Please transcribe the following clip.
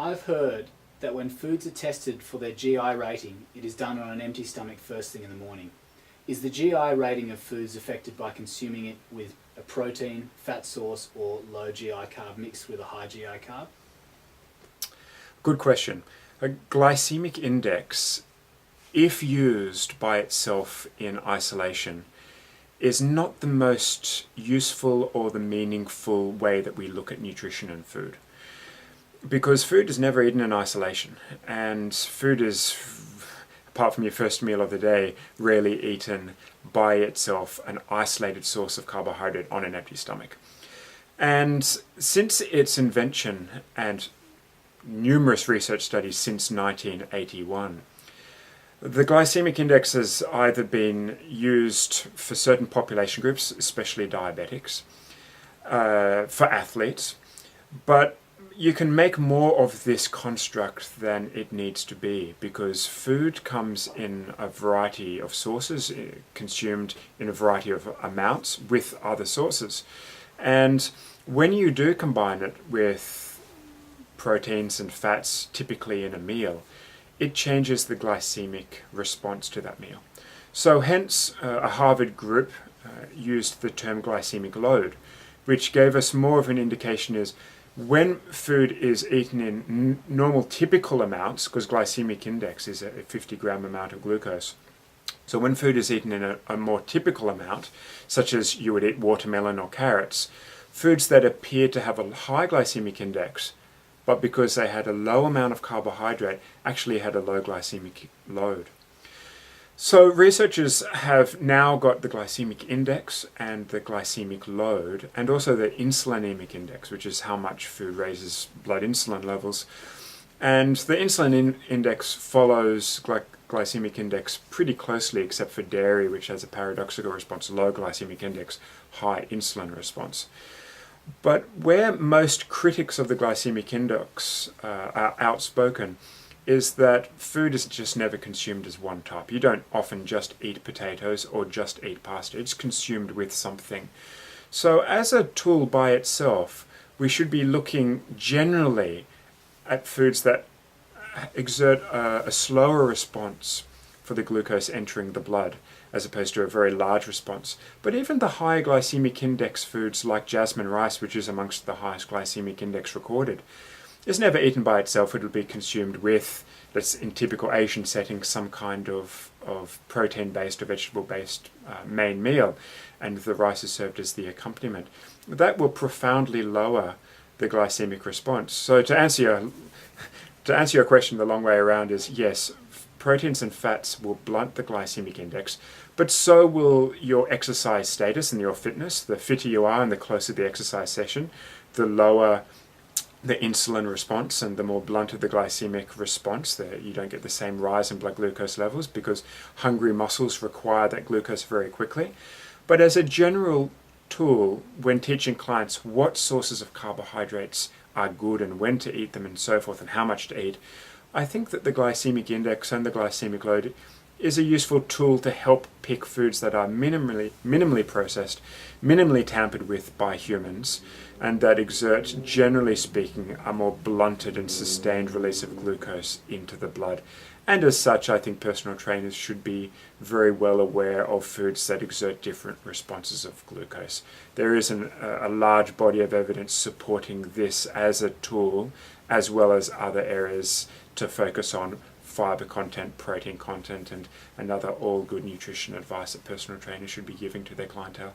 I've heard that when foods are tested for their GI rating, it is done on an empty stomach first thing in the morning. Is the GI rating of foods affected by consuming it with a protein, fat source, or low GI carb mixed with a high GI carb? Good question. A glycemic index, if used by itself in isolation, is not the most useful or the meaningful way that we look at nutrition and food. Because food is never eaten in isolation, and food is, apart from your first meal of the day, rarely eaten by itself, an isolated source of carbohydrate on an empty stomach. And since its invention, and numerous research studies since 1981, the glycemic index has either been used for certain population groups, especially diabetics, for athletes, but you can make more of this construct than it needs to be, because food comes in a variety of sources, consumed in a variety of amounts with other sources. And when you do combine it with proteins and fats, typically in a meal, it changes the glycemic response to that meal. So hence, a Harvard group used the term glycemic load, which gave us more of an indication is when food is eaten in normal typical amounts, because glycemic index is a 50-gram amount of glucose. So when food is eaten in a more typical amount, such as you would eat watermelon or carrots, foods that appear to have a high glycemic index, but because they had a low amount of carbohydrate, actually had a low glycemic load. So researchers have now got the glycemic index and the glycemic load, and also the insulinemic index, which is how much food raises blood insulin levels. And the insulin index follows glycemic index pretty closely, except for dairy, which has a paradoxical response, low glycemic index, high insulin response. But where most critics of the glycemic index are outspoken is that food is just never consumed as one type. You don't often just eat potatoes or just eat pasta. It's consumed with something. So as a tool by itself, we should be looking generally at foods that exert a slower response for the glucose entering the blood, as opposed to a very large response. But even the high glycemic index foods like jasmine rice, which is amongst the highest glycemic index recorded, is never eaten by itself. It will be consumed with, that's in typical Asian settings, some kind of protein-based or vegetable-based main meal, and the rice is served as the accompaniment. That will profoundly lower the glycemic response. So to answer your question the long way around is, yes, proteins and fats will blunt the glycemic index, but so will your exercise status and your fitness. The fitter you are and the closer the exercise session, the lower the insulin response and the more blunted the glycemic response. You don't get the same rise in blood glucose levels because hungry muscles require that glucose very quickly. But as a general tool, when teaching clients what sources of carbohydrates are good and when to eat them and so forth and how much to eat, I think that the glycemic index and the glycemic load is a useful tool to help pick foods that are minimally processed, minimally tampered with by humans, and that exert, generally speaking, a more blunted and sustained release of glucose into the blood. And as such, I think personal trainers should be very well aware of foods that exert different responses of glucose. There is a large body of evidence supporting this as a tool, as well as other areas to focus on: fiber content, protein content, and other all good nutrition advice that personal trainers should be giving to their clientele.